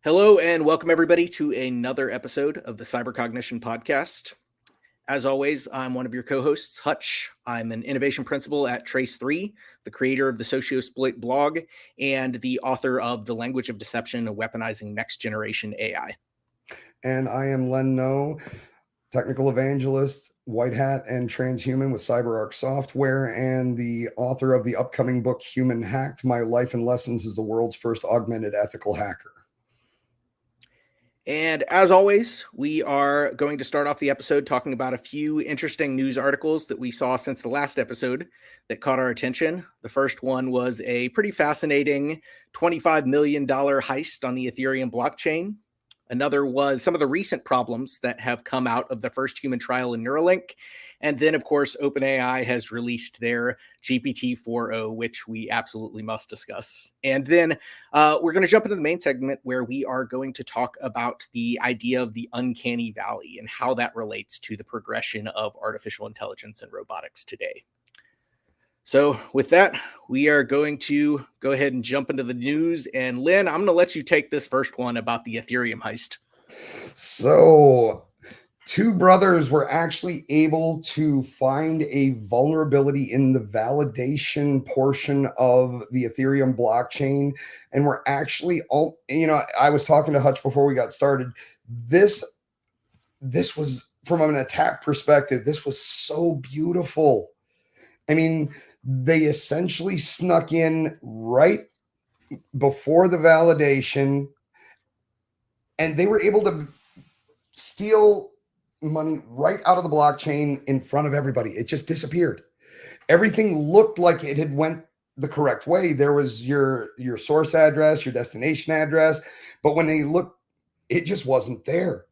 Hello and welcome everybody to another episode of the Cognition podcast. As always, I'm one of your co-hosts, Hutch. I'm an innovation principal at Trace3, the creator of the Sociosploit blog and the author of The Language of Deception, Weaponizing Next Generation AI. And I am Len No, technical evangelist, white hat, and transhuman with CyberArk Software, and the author of the upcoming book, Human Hacked, My Life and Lessons as the World's First Augmented Ethical Hacker. And as always, we are going to start off the episode talking about a few interesting news articles that we saw since the last episode that caught our attention. The first one was a pretty fascinating $25 million heist on the Ethereum blockchain. Another was some of the recent problems that have come out of the first human trial in Neuralink. And then, of course, OpenAI has released their GPT-4o, which we absolutely must discuss. And then we're going to jump into the main segment where we are going to talk about the idea of the Uncanny Valley and how that relates to the progression of artificial intelligence and robotics today. So with that, we are going to go ahead and jump into the news. And Len, I'm going to let you take this first one about the Ethereum heist. So, two brothers were actually able to find a vulnerability in the validation portion of the Ethereum blockchain. And we're actually all, I was talking to Hutch before we got started. This was, from an attack perspective, this was so beautiful. I mean, they essentially snuck in right before the validation, and they were able to steal money right out of the blockchain in front of everybody. It just disappeared. Everything looked like it had went the correct way. There was your source address, your destination address, but when they looked, it just wasn't there.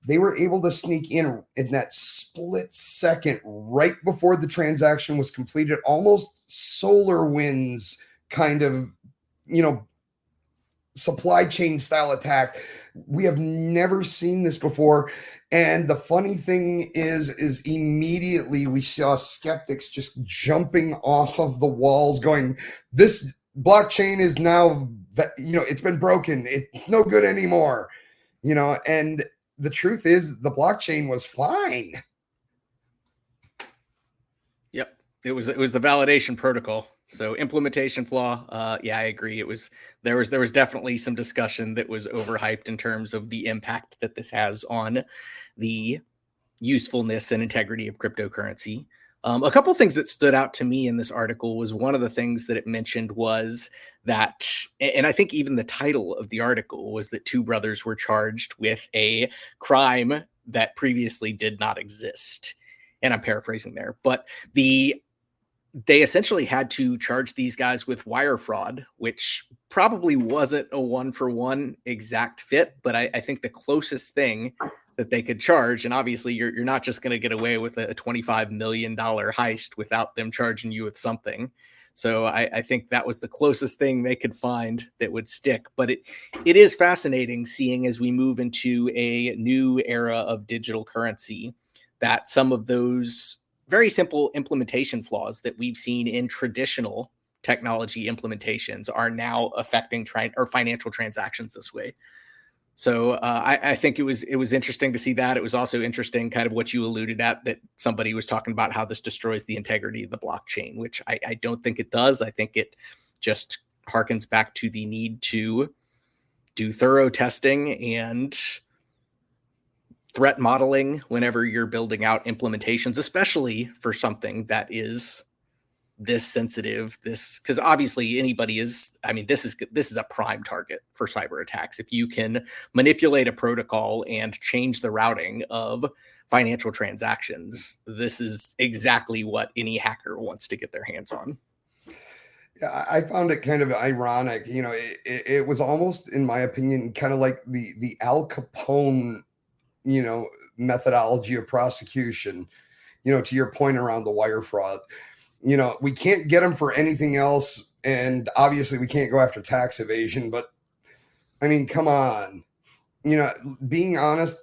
They were able to sneak in that split second right before the transaction was completed, almost SolarWinds kind of, supply chain style attack. We have never seen this before. And the funny thing is immediately we saw skeptics just jumping off of the walls going, this blockchain is now, it's been broken. It's no good anymore, and the truth is the blockchain was fine. Yep. It was the validation protocol. So implementation flaw. Yeah, I agree. There was definitely some discussion that was overhyped in terms of the impact that this has on the usefulness and integrity of cryptocurrency. A couple of things that stood out to me in this article was one of the things that it mentioned was that, and I think even the title of the article was that two brothers were charged with a crime that previously did not exist. And I'm paraphrasing there, but they essentially had to charge these guys with wire fraud, which probably wasn't a one-for-one exact fit, but I think the closest thing that they could charge, and obviously you're not just going to get away with a $25 million heist without them charging you with something. So I think that was the closest thing they could find that would stick. But it is fascinating seeing as we move into a new era of digital currency that some of those very simple implementation flaws that we've seen in traditional technology implementations are now affecting financial transactions this way. So I think it was interesting to see that. It was also interesting kind of what you alluded at, that somebody was talking about how this destroys the integrity of the blockchain, which I don't think it does. I think it just harkens back to the need to do thorough testing and threat modeling whenever you're building out implementations, especially for something that is this sensitive, because obviously this is a prime target for cyber attacks. If you can manipulate a protocol and change the routing of financial transactions, this is exactly what any hacker wants to get their hands on. Yeah, I found it kind of ironic. It was almost, in my opinion, kind of like the Al Capone, methodology of prosecution, to your point around the wire fraud. We can't get them for anything else. And obviously we can't go after tax evasion, but I mean, come on, being honest,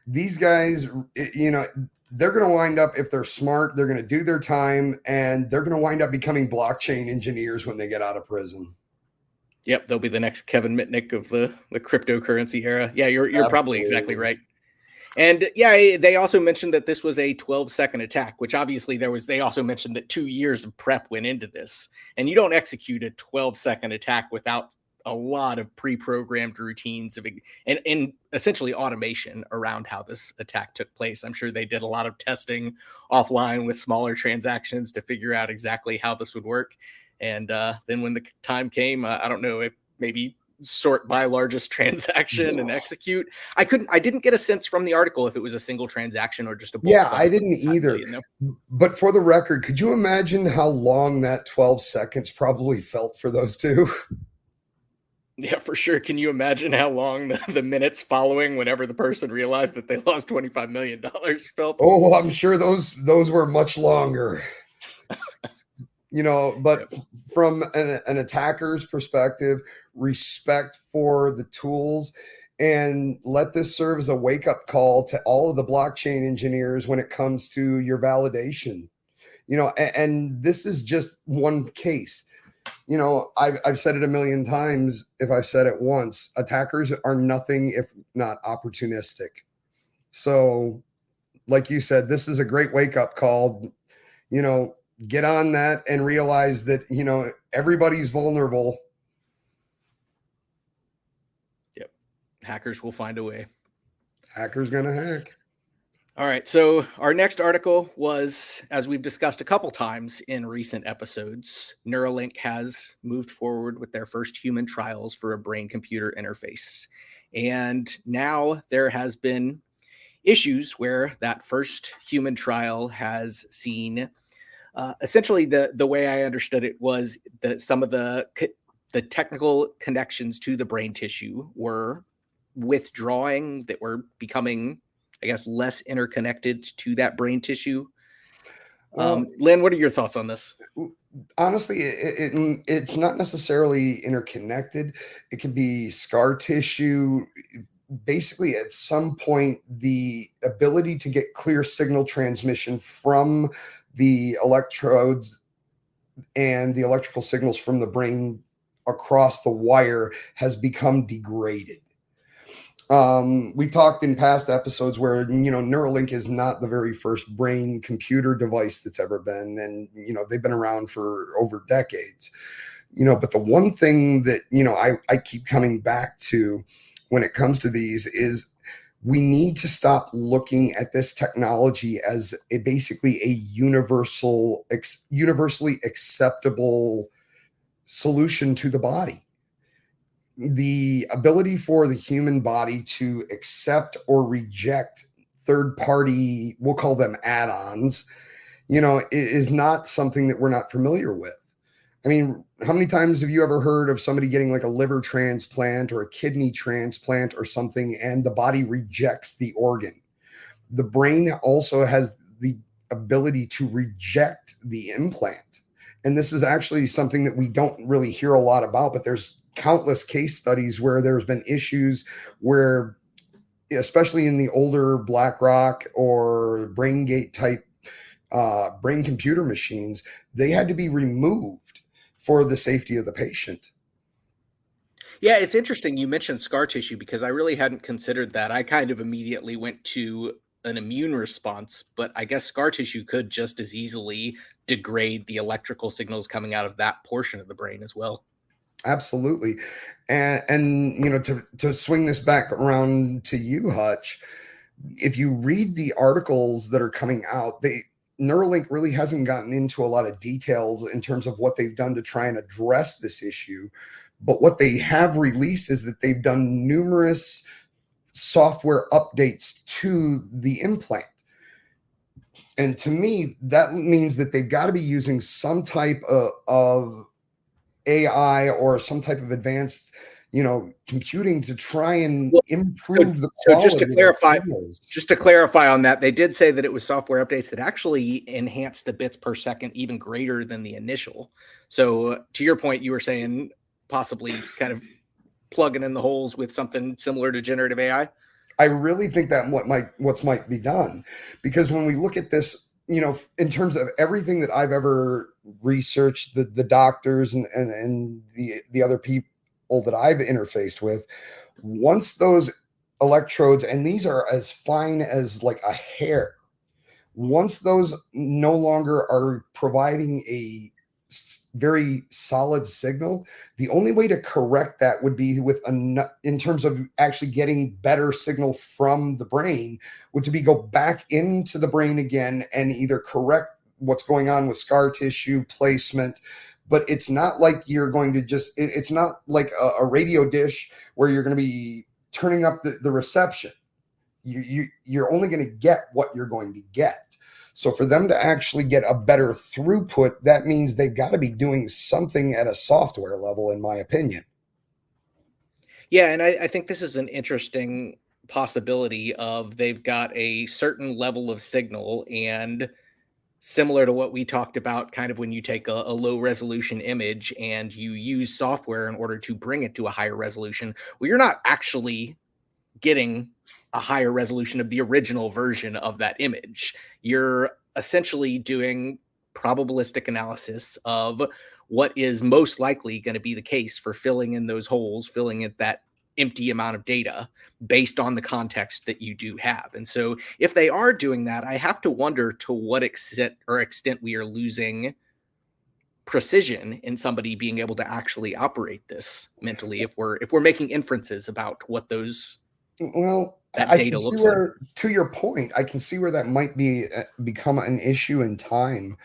these guys, they're going to wind up, if they're smart, they're going to do their time, and they're going to wind up becoming blockchain engineers when they get out of prison. Yep, they'll be the next Kevin Mitnick of the cryptocurrency era. Yeah, you're probably exactly Absolutely. right. And yeah, they also mentioned that this was a 12-second attack, which obviously they also mentioned that 2 years of prep went into this. And you don't execute a 12-second attack without a lot of pre-programmed routines and essentially automation around how this attack took place. I'm sure they did a lot of testing offline with smaller transactions to figure out exactly how this would work. And then when the time came, I don't know if maybe sort by largest transaction and execute. I didn't get a sense from the article if it was a single transaction or just a bulk Yeah, sum I of didn't 5 either. million. No. But for the record, could you imagine how long that 12 seconds probably felt for those two? Yeah, for sure. Can you imagine how long the minutes following whenever the person realized that they lost $25 million felt? Oh, I'm sure those were much longer. But Yep. from an attacker's perspective, respect for the tools, and let this serve as a wake-up call to all of the blockchain engineers when it comes to your validation. And this is just one case. I've said it a million times. If I've said it once, attackers are nothing if not opportunistic. So, like you said, this is a great wake-up call. you know, get on that and realize that, everybody's vulnerable. Yep. Hackers will find a way. Hacker's going to hack. All right. So our next article was, as we've discussed a couple times in recent episodes, Neuralink has moved forward with their first human trials for a brain-computer interface. And now there has been issues where that first human trial has seen essentially the way I understood it was that some of the technical connections to the brain tissue were withdrawing, that were becoming, I guess, less interconnected to that brain tissue. Well, Len, what are your thoughts on this? honestly, it's not necessarily interconnected. It could be scar tissue. Basically, at some point, the ability to get clear signal transmission from the electrodes and the electrical signals from the brain across the wire has become degraded. We've talked in past episodes where, Neuralink is not the very first brain computer device that's ever been, and, they've been around for over decades. But the one thing that, I keep coming back to when it comes to these is we need to stop looking at this technology as basically a universally acceptable solution to the body. The ability for the human body to accept or reject third party, we'll call them add-ons, is not something that we're not familiar with. I mean, how many times have you ever heard of somebody getting like a liver transplant or a kidney transplant or something, and the body rejects the organ? The brain also has the ability to reject the implant. And this is actually something that we don't really hear a lot about, but there's countless case studies where there's been issues where, especially in the older BlackRock or BrainGate type brain computer machines, they had to be removed for the safety of the patient. Yeah, it's interesting you mentioned scar tissue because I really hadn't considered that. I kind of immediately went to an immune response, but I guess scar tissue could just as easily degrade the electrical signals coming out of that portion of the brain as well. Absolutely. And to swing this back around to you, Hutch, if you read the articles that are coming out, Neuralink really hasn't gotten into a lot of details in terms of what they've done to try and address this issue. But what they have released is that they've done numerous software updates to the implant. And to me, that means that they've got to be using some type of AI or some type of advanced, computing to try and Well, improve the so just quality of those signals. to clarify on that, they did say that it was software updates that actually enhanced the bits per second even greater than the initial. So to your point, you were saying possibly kind of plugging in the holes with something similar to generative AI. I really think that what might be done, because when we look at this, in terms of everything that I've ever researched, the doctors and the other people, that I've interfaced with, once those electrodes, and these are as fine as like a hair, once those no longer are providing a very solid signal, the only way to correct that would be with in terms of actually getting better signal from the brain, would to be go back into the brain again and either correct what's going on with scar tissue placement. But it's not like you're going to just, it's not like a radio dish where you're going to be turning up the reception. You're only going to get what you're going to get. So for them to actually get a better throughput, that means they've got to be doing something at a software level, in my opinion. Yeah, and I think this is an interesting possibility of they've got a certain level of signal, and similar to what we talked about kind of when you take a low resolution image and you use software in order to bring it to a higher resolution. Well, you're not actually getting a higher resolution of the original version of that image. You're essentially doing probabilistic analysis of what is most likely going to be the case for filling in those holes, filling in that empty amount of data based on the context that you do have. And so if they are doing that, I have to wonder to what extent we are losing precision in somebody being able to actually operate this mentally if we're making inferences about what those Well, that I can data see looks like. where, to your point, I can see where that might be become an issue in time.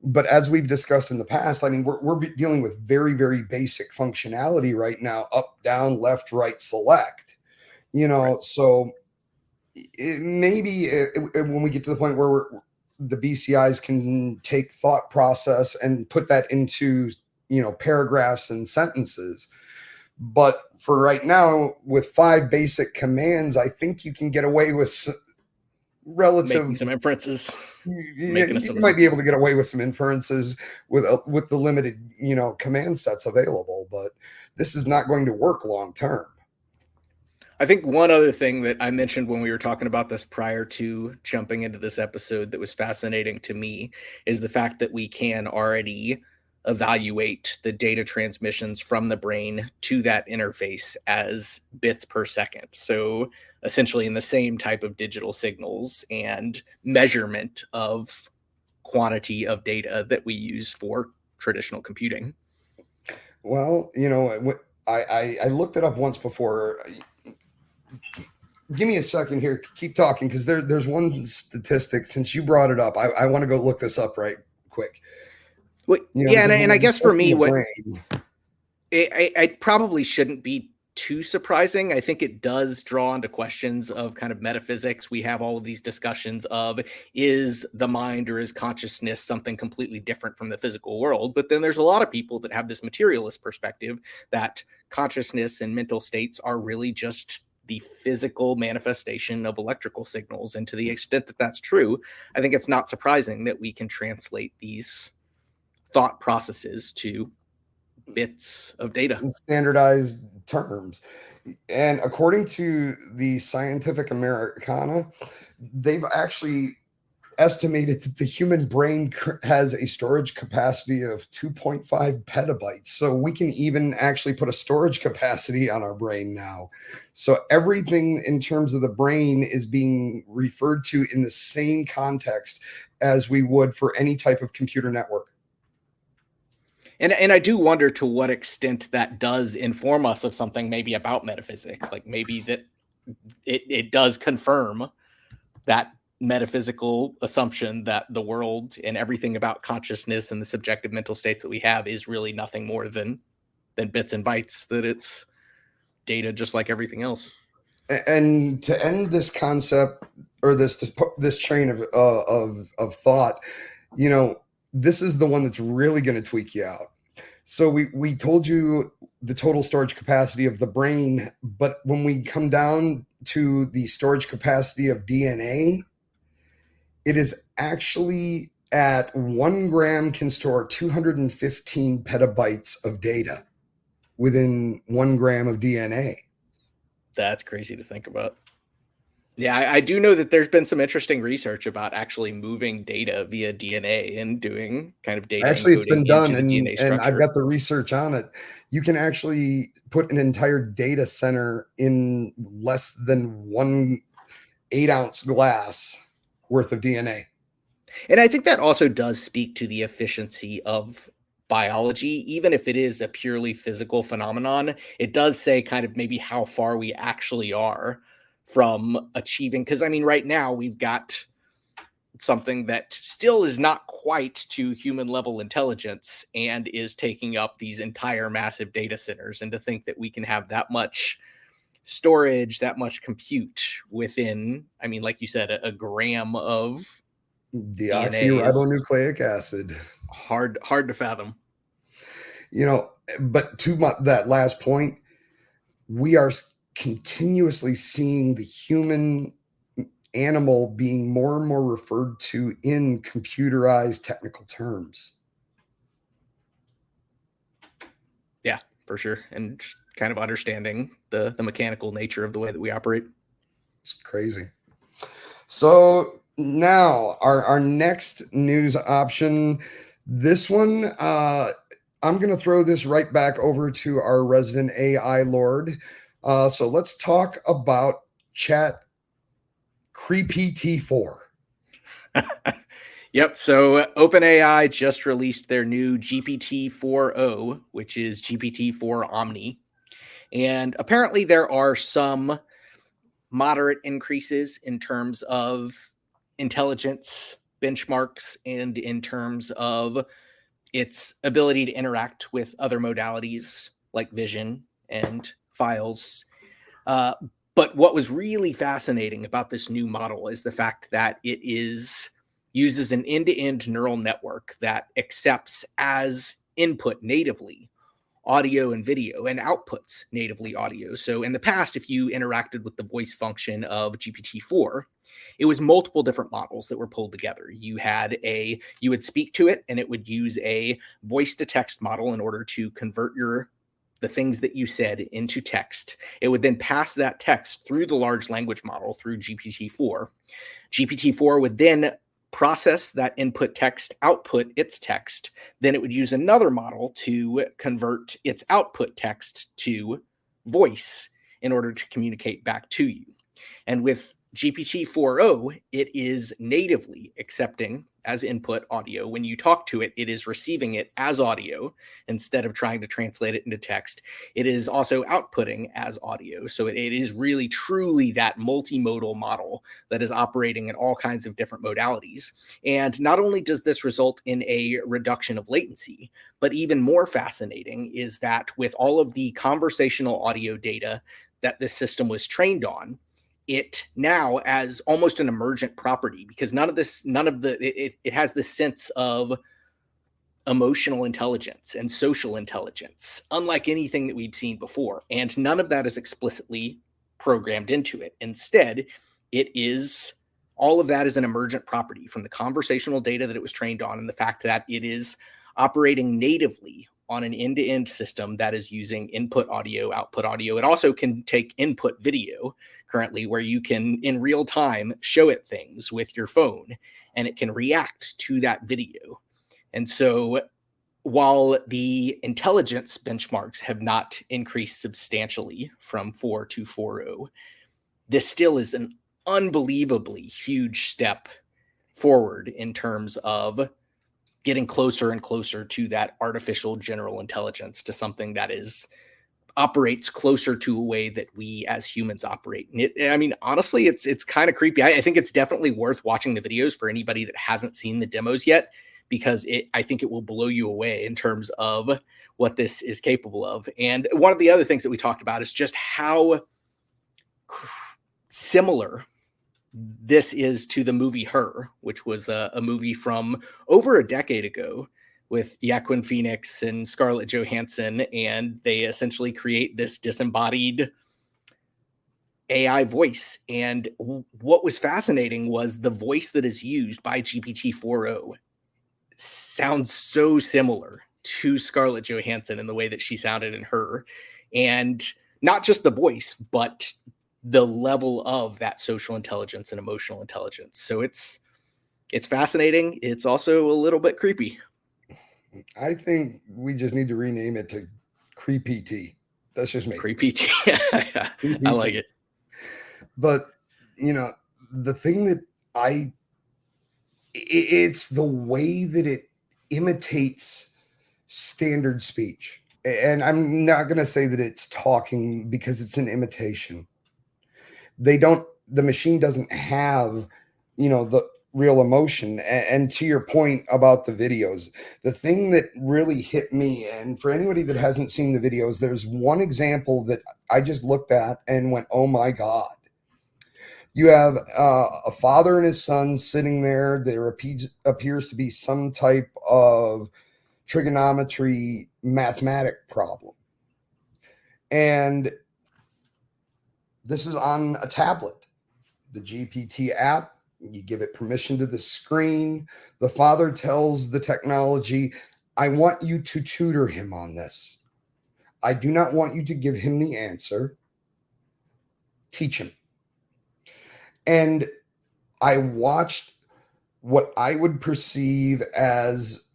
But as we've discussed in the past, I mean, we're dealing with very, very basic functionality right now: up, down, left, right, select. Right. So maybe when we get to the point where the BCIs can take thought process and put that into paragraphs and sentences. But for right now, with 5 basic commands, I think you can get away with relative. Making some inferences, making You assumptions. might be able to get away with some inferences with the limited command sets available, but this is not going to work long term. I think one other thing that I mentioned when we were talking about this prior to jumping into this episode that was fascinating to me is the fact that we can already evaluate the data transmissions from the brain to that interface as bits per second. So essentially in the same type of digital signals and measurement of quantity of data that we use for traditional computing. Well, I looked it up once before. Give me a second here. Keep talking, because there's one statistic. Since you brought it up, I want to go look this up right quick. Well, yeah, Because when and I we're guess for discussing me, the what brain, it probably shouldn't be too surprising. I think it does draw into questions of kind of metaphysics. We have all of these discussions of, is the mind or is consciousness something completely different from the physical world? But then there's a lot of people that have this materialist perspective that consciousness and mental states are really just the physical manifestation of electrical signals. And to the extent that that's true, I think it's not surprising that we can translate these thought processes to bits of data. in standardized terms. And according to the Scientific Americana, they've actually estimated that the human brain has a storage capacity of 2.5 petabytes. So we can even actually put a storage capacity on our brain now. So everything in terms of the brain is being referred to in the same context as we would for any type of computer network. And I do wonder to what extent that does inform us of something maybe about metaphysics, like maybe that it does confirm that metaphysical assumption that the world and everything about consciousness and the subjective mental states that we have is really nothing more than bits and bytes, that it's data just like everything else. And to end this concept, or this train of thought, this is the one that's really going to tweak you out. So we told you the total storage capacity of the brain, but when we come down to the storage capacity of DNA, it is actually at 1 gram can store 215 petabytes of data within 1 gram of DNA. That's crazy to think about. Yeah, I do know that there's been some interesting research about actually moving data via DNA and doing kind of data Actually, it's encoding been done, into the DNA and I've structure. got the research on it. You can actually put an entire data center in less than 1 8-ounce glass worth of DNA. And I think that also does speak to the efficiency of biology, even if it is a purely physical phenomenon. It does say kind of maybe how far we actually are from achieving. Because I mean, right now we've got something that still is not quite to human level intelligence and is taking up these entire massive data centers. And to think that we can have that much storage, that much compute within, I mean, like you said, a gram of DNA is Deoxyribonucleic acid. hard to fathom. You know, but that last point, we are continuously seeing the human animal being more and more referred to in computerized technical terms. Yeah, for sure. And just kind of understanding the mechanical nature of the way that we operate. It's crazy. So now our next news option, this one, I'm going to throw this right back over to our resident AI lord. So let's talk about Chat Creepy T4. Yep. So OpenAI just released their new GPT 4.0, which is GPT 4 Omni. And apparently there are some moderate increases in terms of intelligence benchmarks and in terms of its ability to interact with other modalities like vision and files. Uh, but what was really fascinating about this new model is the fact that it uses an end-to-end neural network that accepts as input natively audio and video and outputs natively audio. So in the past, if you interacted with the voice function of GPT-4, it was multiple different models that were pulled together. You would speak to it and it would use a voice to text model in order to convert the things that you said into text. It would then pass that text through the large language model through GPT-4. GPT-4 would then process that input text, output its text. Then it would use another model to convert its output text to voice in order to communicate back to you. And with GPT 4.0, it is natively accepting as input audio. When you talk to it, it is receiving it as audio instead of trying to translate it into text. It is also outputting as audio. So it is really truly that multimodal model that is operating in all kinds of different modalities. And not only does this result in a reduction of latency, but even more fascinating is that with all of the conversational audio data that this system was trained on, it now as almost an emergent property, because it has this sense of emotional intelligence and social intelligence, unlike anything that we've seen before. And none of that is explicitly programmed into it. Instead, all of that is an emergent property from the conversational data that it was trained on and the fact that it is operating natively on an end-to-end system that is using input audio, output audio. It also can take input video currently, where you can in real time show it things with your phone and it can react to that video. And so while the intelligence benchmarks have not increased substantially from 4 to 4.0, this still is an unbelievably huge step forward in terms of getting closer and closer to that artificial general intelligence, to something that operates closer to a way that we as humans operate. And I mean, honestly, it's kind of creepy. I think it's definitely worth watching the videos for anybody that hasn't seen the demos yet, because I think it will blow you away in terms of what this is capable of. And one of the other things that we talked about is just how similar this is to the movie Her, which was a movie from over a decade ago with Joaquin Phoenix and Scarlett Johansson, and they essentially create this disembodied AI voice. And what was fascinating was the voice that is used by GPT 4.0 sounds so similar to Scarlett Johansson in the way that she sounded in Her. And not just the voice, but the level of that social intelligence and emotional intelligence. So it's fascinating. It's also a little bit creepy. I think we just need to rename it to Creepy T. That's just me. Creepy. I like it. But, you know, the thing that it's the way that it imitates standard speech. And I'm not going to say that it's talking because it's an imitation. The machine doesn't have, the real emotion. And to your point about the videos, the thing that really hit me, and for anybody that hasn't seen the videos, there's one example that I just looked at and went, oh my God. You have a father and his son sitting there. There appears to be some type of trigonometry mathematic problem. And this is on a tablet, the GPT app. You give it permission to the screen. The father tells the technology, I want you to tutor him on this. I do not want you to give him the answer. Teach him. And I watched what I would perceive as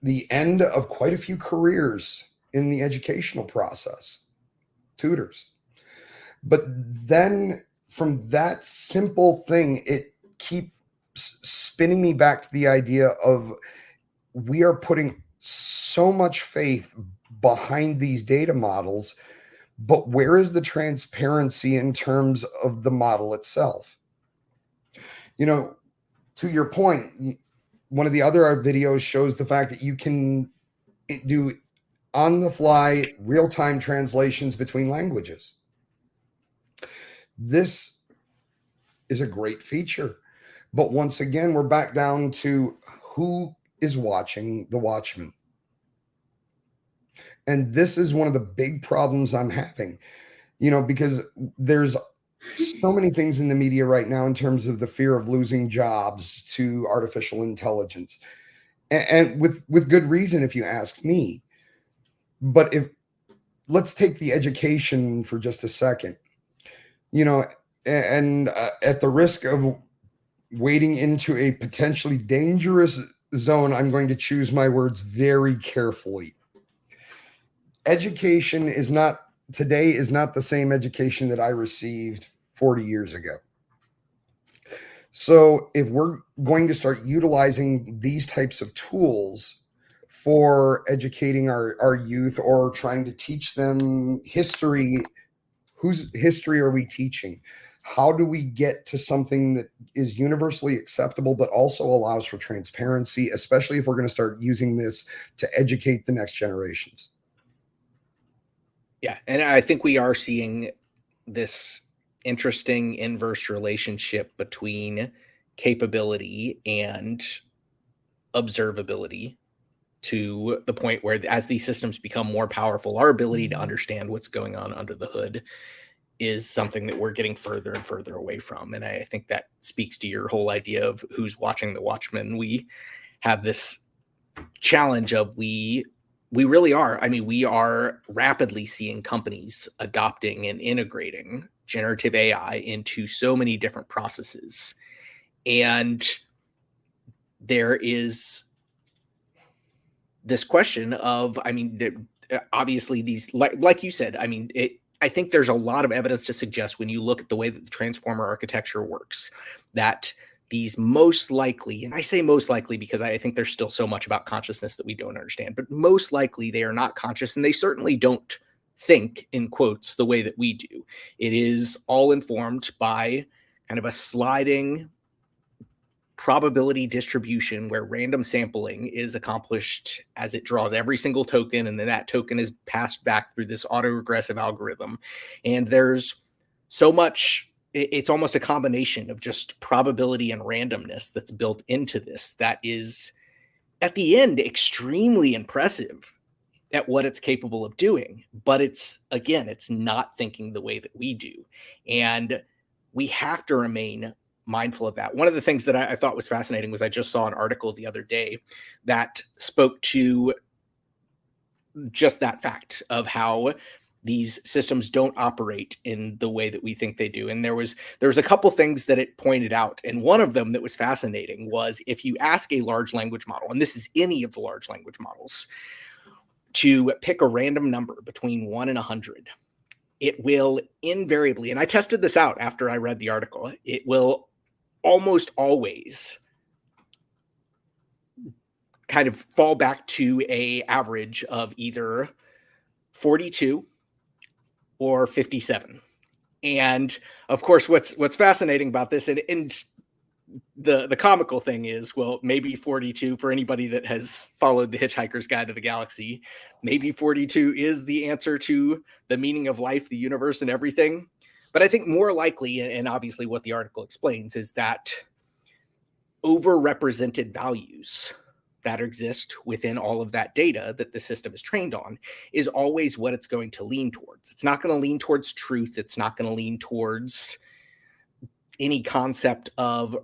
the end of quite a few careers in the educational process, tutors. But then from that simple thing, it keeps spinning me back to the idea of we are putting so much faith behind these data models, but where is the transparency in terms of the model itself? To your point, one of the other videos shows the fact that you can do on the fly real-time translations between languages. This is a great feature. But once again, we're back down to who is watching the Watchmen. And this is one of the big problems I'm having, because there's so many things in the media right now in terms of the fear of losing jobs to artificial intelligence. And with good reason, if you ask me. But let's take the education for just a second, and at the risk of wading into a potentially dangerous zone, I'm going to choose my words very carefully. Education is not the same education that I received 40 years ago. So if we're going to start utilizing these types of tools for educating our youth or trying to teach them history, whose history are we teaching? How do we get to something that is universally acceptable, but also allows for transparency, especially if we're going to start using this to educate the next generations? Yeah. And I think we are seeing this interesting inverse relationship between capability and observability, to the point where as these systems become more powerful, our ability to understand what's going on under the hood is something that we're getting further and further away from. And I think that speaks to your whole idea of who's watching the Watchmen. We have this challenge of we really are. I mean, we are rapidly seeing companies adopting and integrating generative AI into so many different processes. And there is this question of, I mean, obviously these, like you said, I mean, I think there's a lot of evidence to suggest when you look at the way that the transformer architecture works, that these most likely, and I say most likely because I think there's still so much about consciousness that we don't understand, but most likely they are not conscious, and they certainly don't think, in quotes, the way that we do. It is all informed by kind of a sliding probability distribution where random sampling is accomplished as it draws every single token, and then that token is passed back through this autoregressive algorithm. And there's so much, it's almost a combination of just probability and randomness that's built into this that is, at the end, extremely impressive at what it's capable of doing. But it's not thinking the way that we do. And we have to remain mindful of that. One of the things that I thought was fascinating was I just saw an article the other day that spoke to just that fact of how these systems don't operate in the way that we think they do. And there was a couple things that it pointed out. And one of them that was fascinating was if you ask a large language model, and this is any of the large language models, to pick a random number between 1 and 100, it will invariably, and I tested this out after I read the article, it will almost always kind of fall back to a average of either 42 or 57. And of course, what's fascinating about this, and the comical thing is, well, maybe 42, for anybody that has followed the Hitchhiker's Guide to the Galaxy, maybe 42 is the answer to the meaning of life, the universe, and everything. But I think more likely, and obviously what the article explains, is that overrepresented values that exist within all of that data that the system is trained on is always what it's going to lean towards. It's not going to lean towards truth. It's not going to lean towards any concept of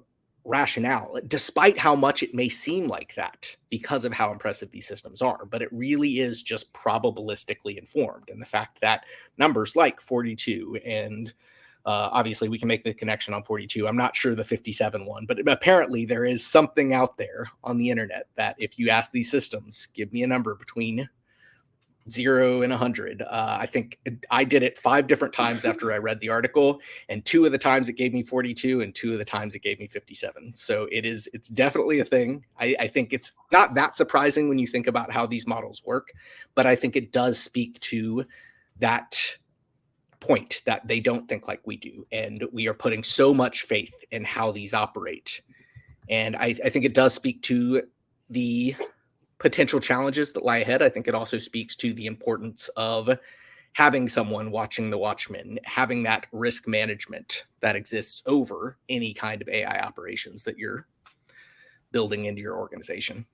rationale, despite how much it may seem like that because of how impressive these systems are. But it really is just probabilistically informed. And the fact that numbers like 42 and obviously we can make the connection on 42. I'm not sure the 57 one, but apparently there is something out there on the internet that if you ask these systems, give me a number between 0 and 100. I think I did it 5 different times after I read the article, and 2 of the times it gave me 42 and 2 of the times it gave me 57. So it's definitely a thing. I think it's not that surprising when you think about how these models work, but I think it does speak to that point that they don't think like we do, and we are putting so much faith in how these operate. And I think it does speak to the potential challenges that lie ahead. I think it also speaks to the importance of having someone watching the Watchmen, having that risk management that exists over any kind of AI operations that you're building into your organization.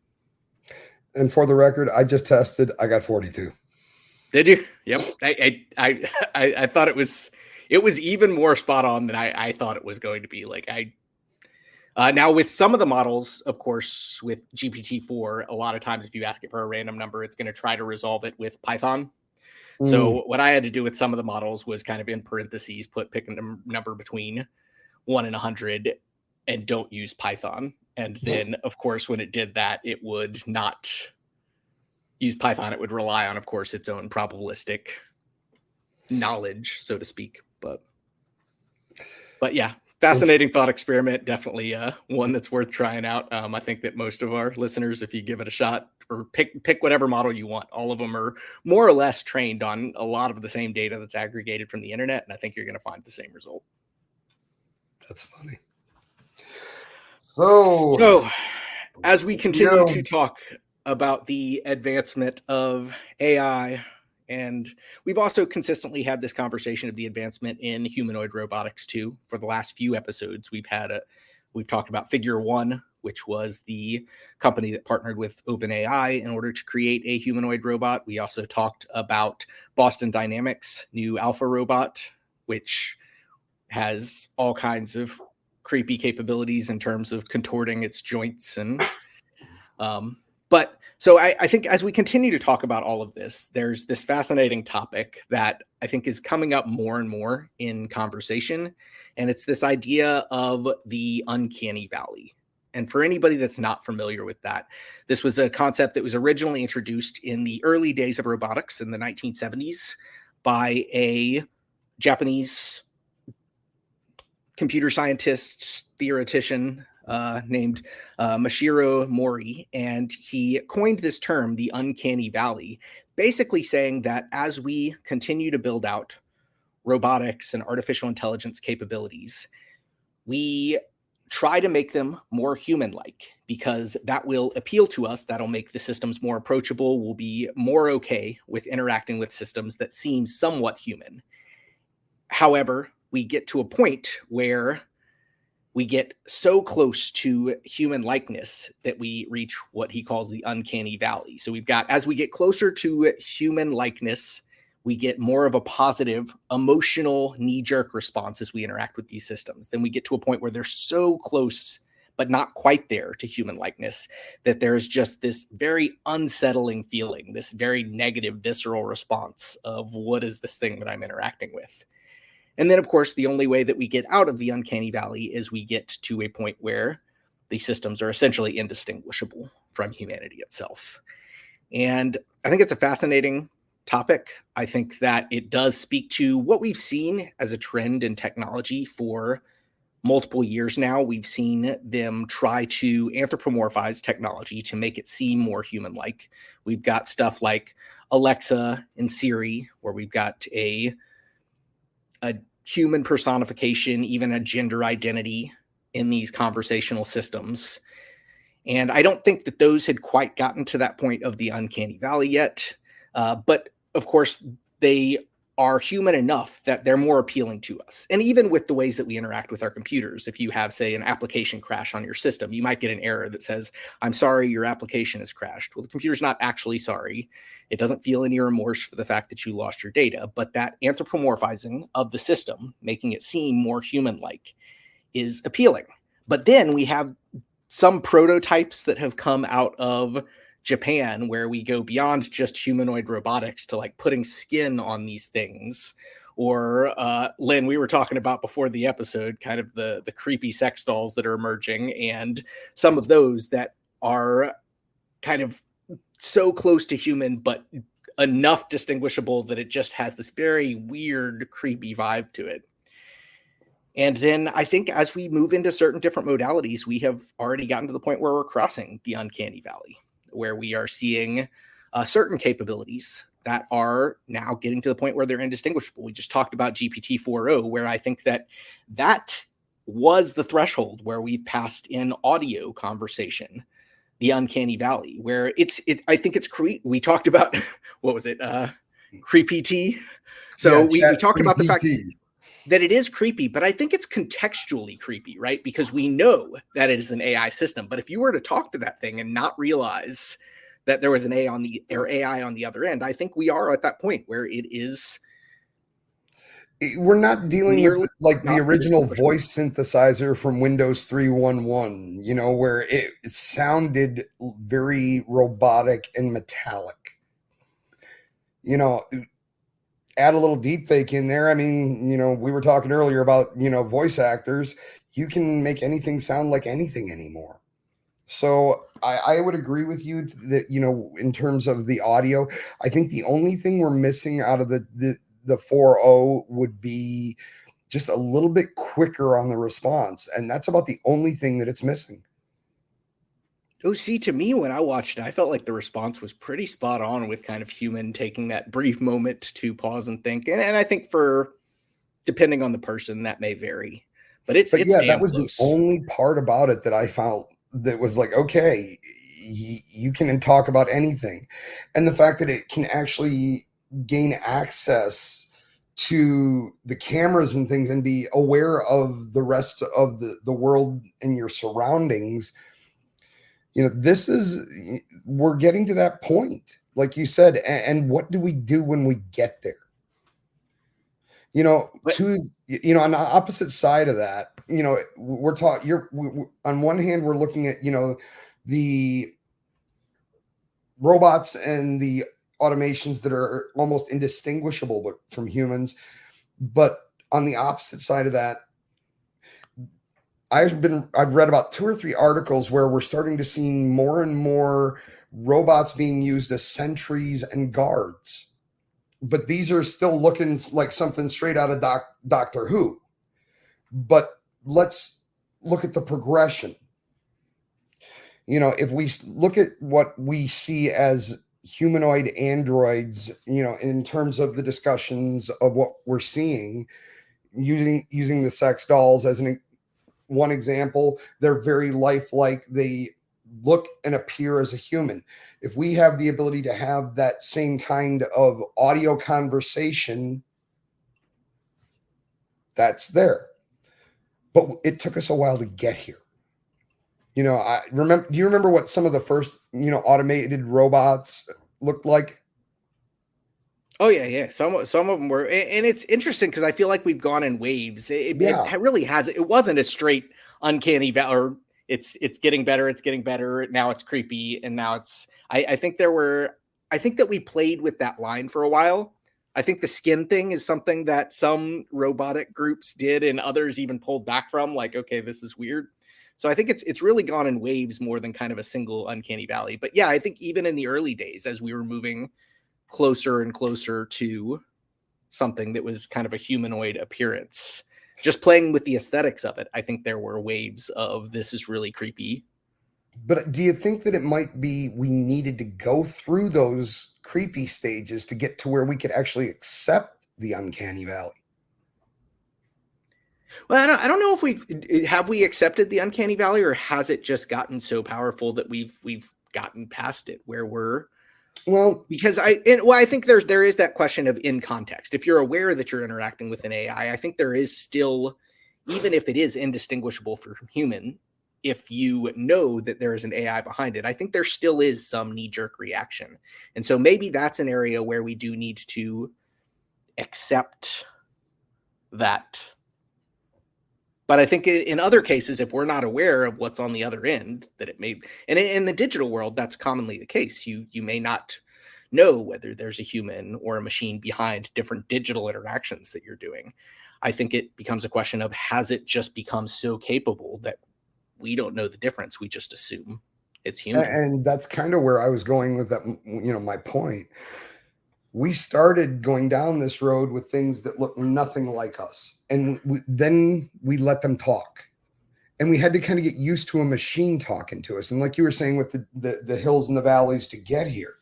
And for the record, I just tested. I got 42. Did you? Yep. I thought it was even more spot on than I thought it was going to be. Like now with some of the models, of course, with GPT-4, a lot of times if you ask it for a random number, it's going to try to resolve it with Python. So what I had to do with some of the models was kind of in parentheses, pick a number between 1 and 100 and don't use Python. And then, of course, when it did that, it would not use Python. It would rely on, of course, its own probabilistic knowledge, so to speak. But yeah, fascinating thought experiment. Definitely one that's worth trying out. I think that most of our listeners, if you give it a shot, or pick whatever model you want, all of them are more or less trained on a lot of the same data that's aggregated from the internet, and I think you're going to find the same result. That's funny. So as we continue to talk about the advancement of AI, and we've also consistently had this conversation of the advancement in humanoid robotics too. For the last few episodes, we've talked about Figure One, which was the company that partnered with OpenAI in order to create a humanoid robot. We also talked about Boston Dynamics' new Alpha robot, which has all kinds of creepy capabilities in terms of contorting its joints. And but so I think as we continue to talk about all of this, there's this fascinating topic that I think is coming up more and more in conversation, and it's this idea of the uncanny valley. And for anybody that's not familiar with that, this was a concept that was originally introduced in the early days of robotics in the 1970s by a Japanese computer scientist, theoretician named Mashiro Mori. And he coined this term, the uncanny valley, basically saying that as we continue to build out robotics and artificial intelligence capabilities, we try to make them more human-like, because that will appeal to us. That'll make the systems more approachable. We'll be more okay with interacting with systems that seem somewhat human. However, we get to a point where we get so close to human likeness that we reach what he calls the uncanny valley. So we've got, as we get closer to human likeness, we get more of a positive emotional knee-jerk response as we interact with these systems. Then we get to a point where they're so close but not quite there to human likeness, that there's just this very unsettling feeling, this very negative, visceral response of what is this thing that I'm interacting with? And then, of course, the only way that we get out of the uncanny valley is we get to a point where the systems are essentially indistinguishable from humanity itself. And I think it's a fascinating topic. I think that it does speak to what we've seen as a trend in technology for multiple years now. We've seen them try to anthropomorphize technology to make it seem more human-like. We've got stuff like Alexa and Siri, where we've got a human personification, even a gender identity in these conversational systems. And I don't think that those had quite gotten to that point of the uncanny valley yet. But of course, they are human enough that they're more appealing to us. And even with the ways that we interact with our computers, if you have, say, an application crash on your system, you might get an error that says, I'm sorry, your application has crashed. Well, the computer's not actually sorry. It doesn't feel any remorse for the fact that you lost your data, but that anthropomorphizing of the system, making it seem more human-like, is appealing. But then we have some prototypes that have come out of Japan where we go beyond just humanoid robotics to like putting skin on these things. Or Len, we were talking about before the episode, kind of the creepy sex dolls that are emerging, and some of those that are kind of so close to human, but enough distinguishable that it just has this very weird, creepy vibe to it. And then I think as we move into certain different modalities, we have already gotten to the point where we're crossing the uncanny valley, where we are seeing certain capabilities that are now getting to the point where they're indistinguishable. We just talked about GPT-4o, where I think that was the threshold where we passed in audio conversation, the uncanny valley, where I think it's we talked about, what was it? Creepy T. So we talked about the fact that it is creepy, but I think it's contextually creepy, right? Because we know that it is an AI system. But if you were to talk to that thing and not realize that there was an AI on the other end, I think we are at that point where it is. We're not dealing with like the original voice synthesizer from Windows 3.1.1, you know, where it sounded very robotic and metallic. You know, add a little deep fake in there. I mean, you know, we were talking earlier about, you know, voice actors. You can make anything sound like anything anymore. So I would agree with you that, you know, in terms of the audio, I think the only thing we're missing out of the 4.0 would be just a little bit quicker on the response. And that's about the only thing that it's missing. Oh, see, to me, when I watched it, I felt like the response was pretty spot on with kind of human taking that brief moment to pause and think. And I think depending on the person, that may vary. But it's yeah, damn that was close. the only part about it that I found that was like, okay, you can talk about anything. And the fact that it can actually gain access to the cameras and things and be aware of the rest of the world and your surroundings. You know, we're getting to that point, like you said. And what do we do when we get there? You know, on the opposite side of that, you know, we're taught on one hand, we're looking at, you know, the robots and the automations that are almost indistinguishable from humans. But on the opposite side of that, I've read about 2 or 3 articles where we're starting to see more and more robots being used as sentries and guards. But these are still looking like something straight out of Doctor Who. But let's look at the progression. You know, if we look at what we see as humanoid androids, you know, in terms of the discussions of what we're seeing, using the sex dolls as one example, they're very lifelike. They look and appear as a human. If we have the ability to have that same kind of audio conversation, that's there. But it took us a while to get here. You know, do you remember what some of the first, you know, automated robots looked like? Oh yeah. Some of them were, and it's interesting because I feel like we've gone in waves. It really has. It wasn't a straight uncanny valley, or it's getting better, it's getting better. Now it's creepy, and now it's. I think there were. I think that we played with that line for a while. I think the skin thing is something that some robotic groups did, and others even pulled back from. Like, okay, this is weird. So I think it's really gone in waves more than kind of a single uncanny valley. But yeah, I think even in the early days, as we were moving closer and closer to something that was kind of a humanoid appearance, just playing with the aesthetics of it, I think there were waves of this is really creepy. But do you think that it might be we needed to go through those creepy stages to get to where we could actually accept the uncanny valley? Well, I don't know if we accepted the uncanny valley, or has it just gotten so powerful that we've gotten past it where we're. Well, Because I think there is that question of in context. If you're aware that you're interacting with an AI, I think there is still, even if it is indistinguishable from human, if you know that there is an AI behind it, I think there still is some knee-jerk reaction. And so maybe that's an area where we do need to accept that. But I think in other cases, if we're not aware of what's on the other end, that it may, and in the digital world, that's commonly the case. You may not know whether there's a human or a machine behind different digital interactions that you're doing. I think it becomes a question of, has it just become so capable that we don't know the difference? We just assume it's human. and that's kind of where I was going with that, my point. We started going down this road with things that look nothing like us. And then we let them talk. And we had to kind of get used to a machine talking to us. And like you were saying with the hills and the valleys to get here,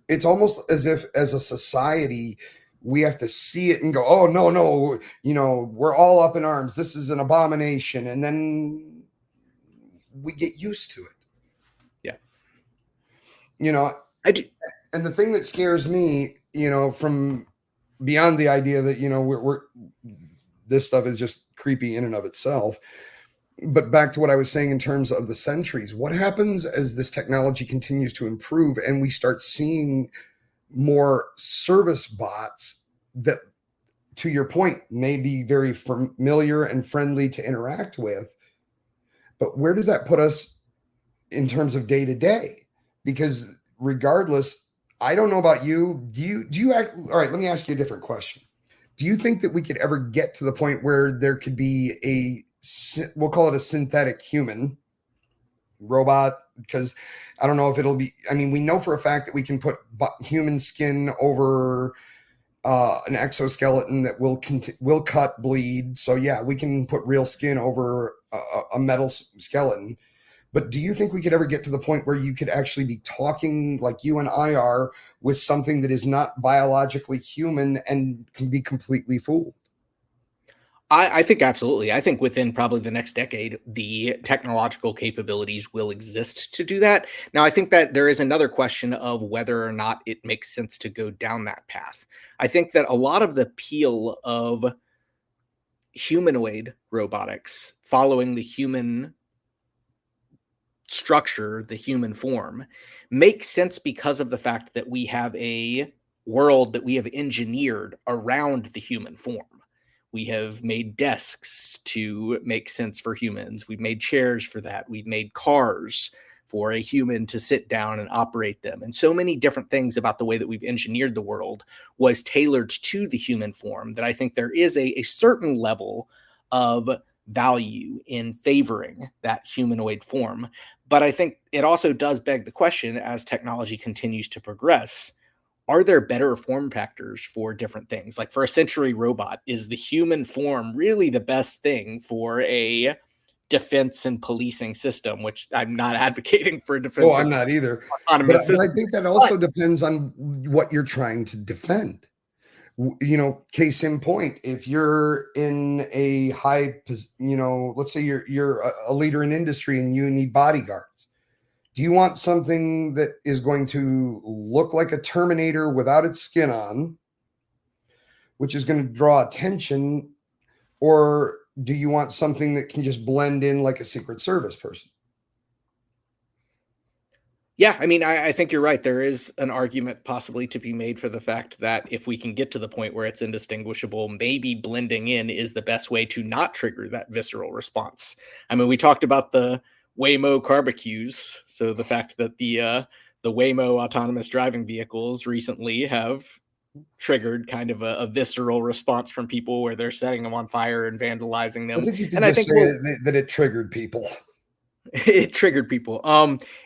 it's almost as if as a society, we have to see it and go, oh, no, we're all up in arms. This is an abomination. And then we get used to it. Yeah. I do. And the thing that scares me, from beyond the idea that, we're this stuff is just creepy in and of itself. But back to what I was saying in terms of the centuries, what happens as this technology continues to improve and we start seeing more service bots that, to your point, may be very familiar and friendly to interact with. But where does that put us in terms of day to day? Because regardless, I don't know about you. Do you act? All right, let me ask you a different question. Do you think that we could ever get to the point where there could be we'll call it a synthetic human robot? Because I don't know if it'll be, we know for a fact that we can put human skin over an exoskeleton that will cut, bleed. So yeah, we can put real skin over a metal skeleton. But do you think we could ever get to the point where you could actually be talking like you and I are with something that is not biologically human and can be completely fooled? I think absolutely. I think within probably the next decade, the technological capabilities will exist to do that. Now, I think that there is another question of whether or not it makes sense to go down that path. I think that a lot of the appeal of humanoid robotics following the human structure, the human form, makes sense because of the fact that we have a world that we have engineered around the human form. We have made desks to make sense for humans. We've made chairs for that. We've made cars for a human to sit down and operate them. And so many different things about the way that we've engineered the world was tailored to the human form that I think there is a certain level of value in favoring that humanoid form. But I think it also does beg the question, as technology continues to progress, are there better form factors for different things? Like for a century robot, is the human form really the best thing for a defense and policing system? Which I'm not advocating for a defense. Oh, I'm not either. Autonomous But system. I think that also depends on what you're trying to defend. Case in point, if you're in a high, let's say you're a leader in industry and you need bodyguards. Do you want something that is going to look like a Terminator without its skin on, which is going to draw attention, or do you want something that can just blend in like a Secret Service person? Yeah, I mean, I think you're right. There is an argument possibly to be made for the fact that if we can get to the point where it's indistinguishable, maybe blending in is the best way to not trigger that visceral response. I mean, we talked about the Waymo barbecues, so the fact that the Waymo autonomous driving vehicles recently have triggered kind of a visceral response from people where they're setting them on fire and vandalizing I them. think you could And I just think say we'll that it triggered people. it triggered people.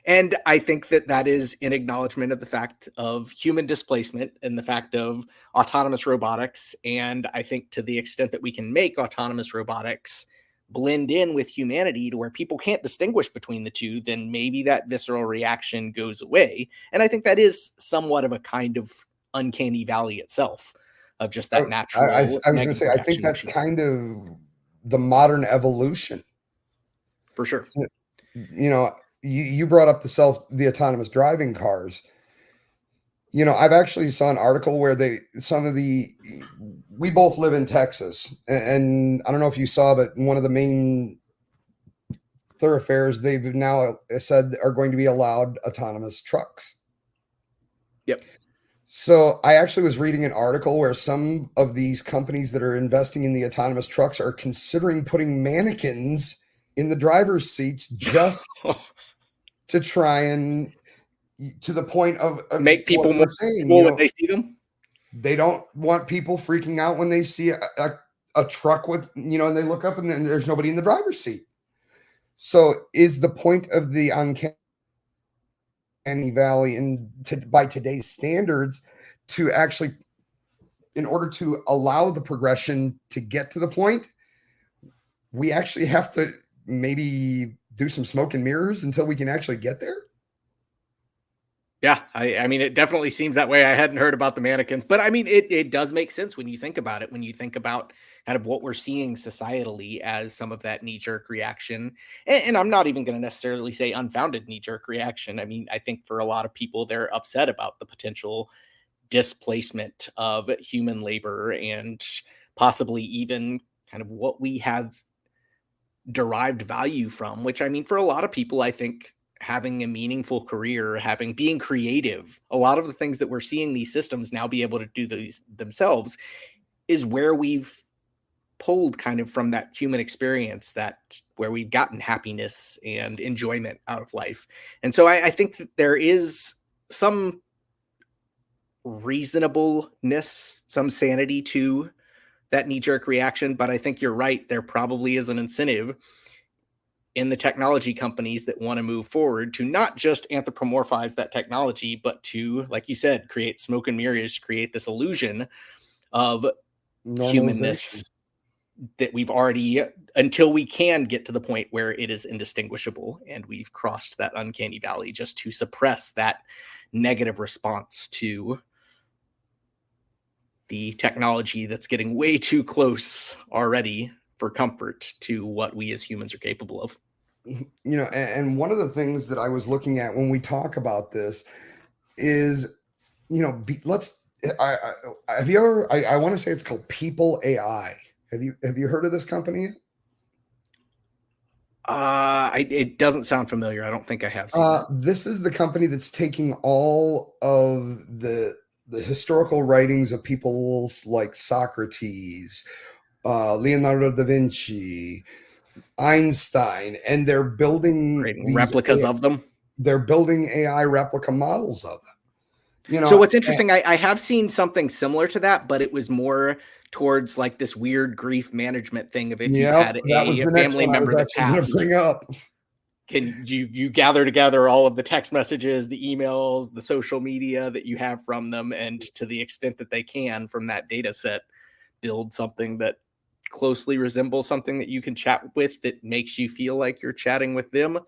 And I think that that is an acknowledgement of the fact of human displacement and the fact of autonomous robotics. And I think to the extent that we can make autonomous robotics blend in with humanity to where people can't distinguish between the two, then maybe that visceral reaction goes away. And I think that is somewhat of a kind of uncanny valley itself of just I, that natural I was going to negative say, I think reaction that's motion. kind of the modern evolution. For sure. You know, you brought up the autonomous driving cars. I've actually saw an article where we both live in Texas, and I don't know if you saw, but one of the main thoroughfares they've now said are going to be allowed autonomous trucks. Yep. So I actually was reading an article where some of these companies that are investing in the autonomous trucks are considering putting mannequins in the driver's seats just to try and to the point of Make what people you more were saying, comfortable when they see them. they don't want people freaking out when they see a truck with, and they look up and then there's nobody in the driver's seat. So is the point of the Uncanny Valley by today's standards to actually, in order to allow the progression to get to the point, we actually have to maybe do some smoke and mirrors until we can actually get there? Yeah, I mean, it definitely seems that way. I hadn't heard about the mannequins, but I mean, it does make sense when you think about it. When you think about kind of what we're seeing societally as some of that knee jerk reaction, and I'm not even going to necessarily say unfounded knee jerk reaction. I mean, I think for a lot of people, they're upset about the potential displacement of human labor and possibly even kind of what we have derived value from, which I mean, for a lot of people, I think having a meaningful career, being creative, a lot of the things that we're seeing these systems now be able to do these themselves is where we've pulled kind of from that human experience, that where we've gotten happiness and enjoyment out of life. And so I think that there is some reasonableness, some sanity to that knee jerk reaction. But I think you're right. There probably is an incentive in the technology companies that want to move forward to not just anthropomorphize that technology, but to, like you said, create smoke and mirrors, create this illusion of Normalization. humanness that we've already, until we can get to the point where it is indistinguishable and we've crossed that uncanny valley, just to suppress that negative response to the technology that's getting way too close already for comfort to what we as humans are capable of. And one of the things that I was looking at when we talk about this is, let's. Have you ever? I want to say it's called People AI. Have you heard of this company? It doesn't sound familiar. I don't think I have seen that. This is the company that's taking all of the historical writings of people like Socrates, Leonardo da Vinci, Einstein, and they're building Creating replicas of them. they're building AI replica models of them. So what's interesting, I have seen something similar to that, but it was more towards like this weird grief management thing of if you've Yep, had that was a the next family one I was member that actually going to passed, bring up. can you gather together all of the text messages, the emails, the social media that you have from them, and to the extent that they can from that data set, build something that closely resembles something that you can chat with that makes you feel like you're chatting with them,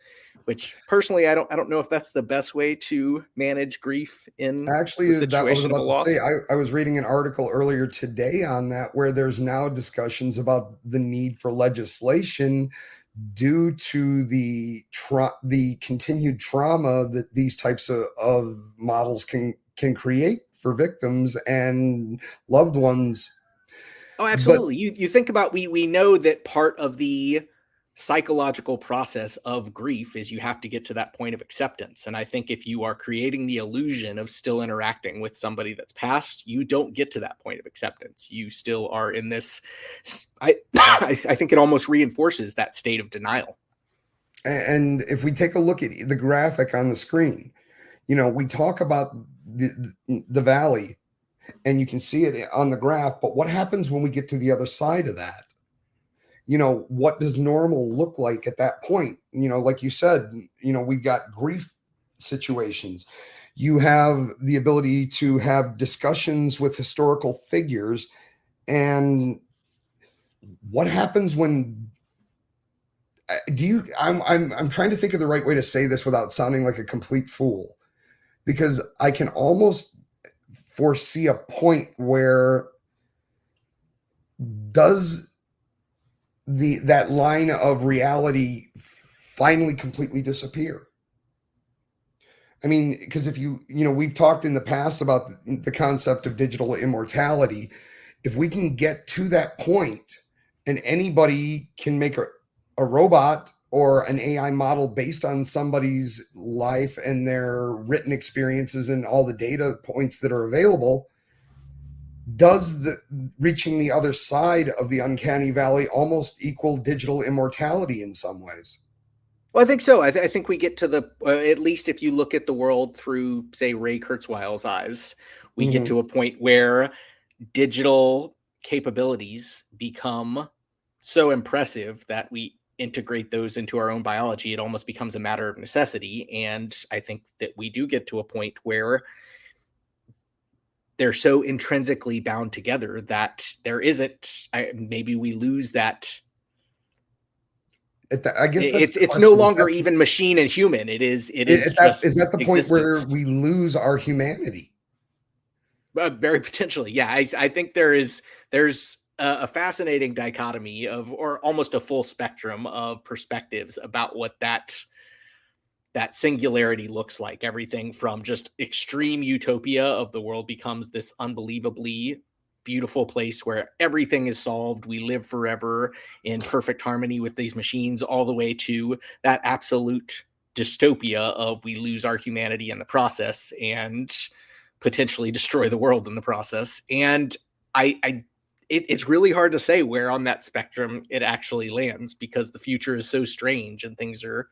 which personally I don't know if that's the best way to manage grief in the Actually, that I was situation of a about to say. loss. I was reading an article earlier today on that where there's now discussions about the need for legislation due to the continued trauma that these types of models can create for victims and loved ones. Oh, But absolutely. You think about, we know that part of the psychological process of grief is you have to get to that point of acceptance. And I think if you are creating the illusion of still interacting with somebody that's passed, you don't get to that point of acceptance. You still are in this, I think it almost reinforces that state of denial. And if we take a look at the graphic on the screen, we talk about the valley, and you can see it on the graph, but what happens when we get to the other side of that? What does normal look like at that point? Like you said, we've got grief situations. You have the ability to have discussions with historical figures. And what happens when I'm trying to think of the right way to say this without sounding like a complete fool, because I can almost foresee a point where does that line of reality finally completely disappear? I mean, because if we've talked in the past about the concept of digital immortality. If we can get to that point and anybody can make a robot or an AI model based on somebody's life and their written experiences and all the data points that are available, does reaching the other side of the uncanny valley almost equal digital immortality in some ways? Well, I think so. I think we get to the, at least if you look at the world through, say, Ray Kurzweil's eyes, we get to a point where digital capabilities become so impressive that we integrate those into our own biology. It almost becomes a matter of necessity. And I think that we do get to a point where they're so intrinsically bound together that there isn't, maybe we lose that. I guess it's no longer even machine and human. Is that the point where we lose our humanity? Very potentially. Yeah. I think there's a fascinating dichotomy of, or almost a full spectrum of perspectives about what that singularity looks like. Everything from just extreme utopia of the world becomes this unbelievably beautiful place where everything is solved. We live forever in perfect harmony with these machines, all the way to that absolute dystopia of we lose our humanity in the process and potentially destroy the world in the process. And it's really hard to say where on that spectrum it actually lands, because the future is so strange and things are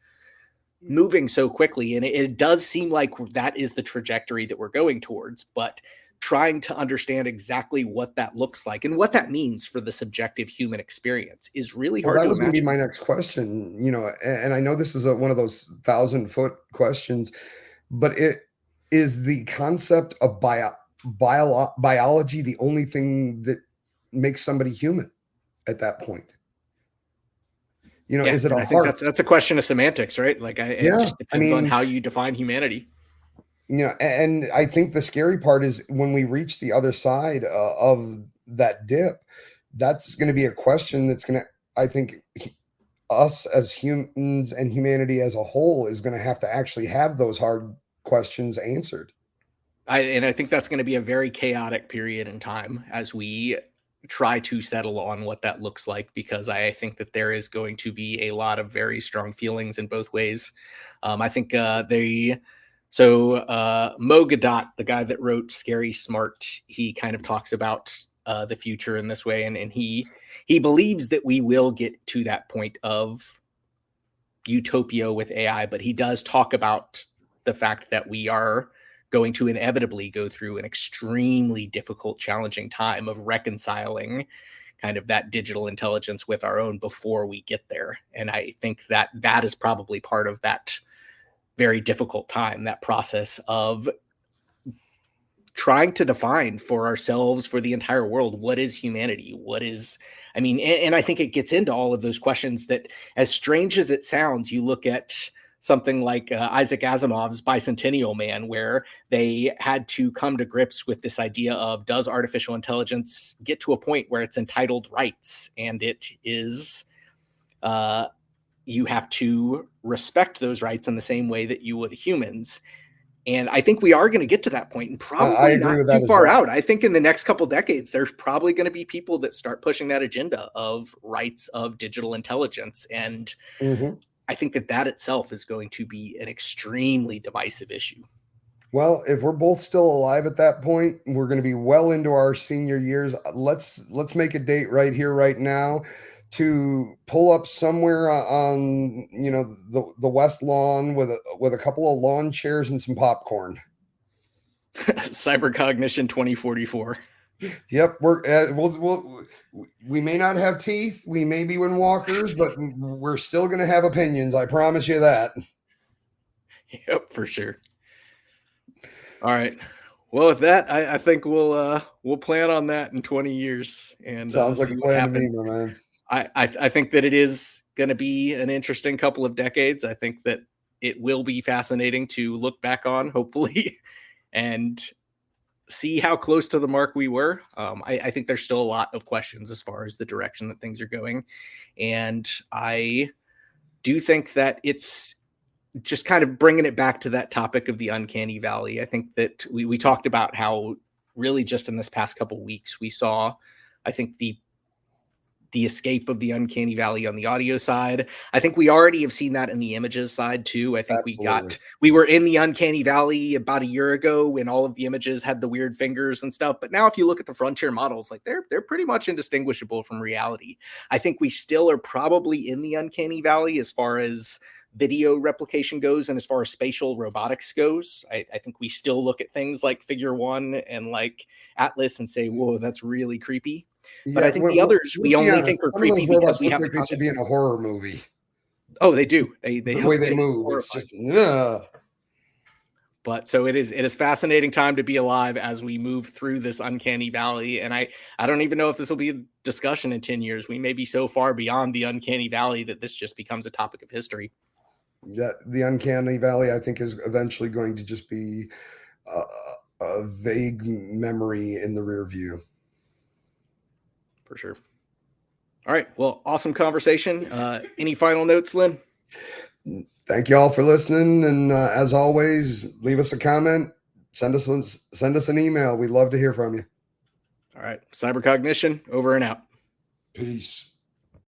moving so quickly. And it does seem like that is the trajectory that we're going towards, but trying to understand exactly what that looks like and what that means for the subjective human experience is really hard to imagine. That was going to be my next question, and I know this is one of those 1,000-foot questions, but it is the concept of biology the only thing that makes somebody human at that point? Is it a heart? That's a question of semantics, right? Like, it just depends on how you define humanity. And I think the scary part is when we reach the other side of that dip, that's going to be a question that's going to, I think, us as humans and humanity as a whole is going to have to actually have those hard questions answered. I think that's going to be a very chaotic period in time as we try to settle on what that looks like, because I think that there is going to be a lot of very strong feelings in both ways. I think Mo Gadot, the guy that wrote Scary Smart, he kind of talks about the future in this way, and he believes that we will get to that point of utopia with AI, but he does talk about the fact that we are going to inevitably go through an extremely difficult, challenging time of reconciling kind of that digital intelligence with our own before we get there. And I think that that is probably part of that very difficult time, that process of trying to define for ourselves, for the entire world, what is humanity? What is, I mean, and I think it gets into all of those questions that, as strange as it sounds, you look at something like Isaac Asimov's Bicentennial Man, where they had to come to grips with this idea of, does artificial intelligence get to a point where it's entitled rights? And it is, you have to respect those rights in the same way that you would humans. And I think we are going to get to that point, and I probably agree not with too that as far well. out. I think in the next couple decades, there's probably going to be people that start pushing that agenda of rights of digital intelligence. And Mhm. I think that itself is going to be an extremely divisive issue. Well, if we're both still alive at that point, we're going to be well into our senior years. Let's make a date right here, right now, to pull up somewhere on the west lawn with a couple of lawn chairs and some popcorn. Cyber Cognition 2044. Yep, we may not have teeth, we may be windwalkers, but we're still going to have opinions. I promise you that. Yep, for sure. All right. Well, with that, I think we'll plan on that in 20 years and Sounds like see a what plan to me, happens. my man. I think that it is going to be an interesting couple of decades. I think that it will be fascinating to look back on, hopefully, and see how close to the mark we were. I think there's still a lot of questions as far as the direction that things are going. And I do think that it's just kind of bringing it back to that topic of the uncanny valley. I think that we talked about how really just in this past couple of weeks we saw, I think the escape of the uncanny valley on the audio side. I think we already have seen that in the images side too. I think Absolutely. we were in the uncanny valley about a year ago when all of the images had the weird fingers and stuff. But now if you look at the frontier models, like they're pretty much indistinguishable from reality. I think we still are probably in the uncanny valley as far as video replication goes and as far as spatial robotics goes. I think we still look at things like Figure One and like Atlas and say, whoa, that's really creepy. But Yeah, I think the others we let's be only honest. think are Some of creepy those because robots we look have the like they should be context. in a horror movie. Oh, they do. They The way they it's move, it's horrifying. just ugh. But so it is fascinating time to be alive as we move through this uncanny valley. And I don't even know if this will be a discussion in 10 years. We may be so far beyond the uncanny valley that this just becomes a topic of history. Yeah, the uncanny valley, I think, is eventually going to just be a vague memory in the rear view. For sure. All right. Well, awesome conversation. Any final notes, Len? Thank you all for listening, and as always, leave us a comment, send us an email. We'd love to hear from you. All right. Cyber Cognition over and out. Peace.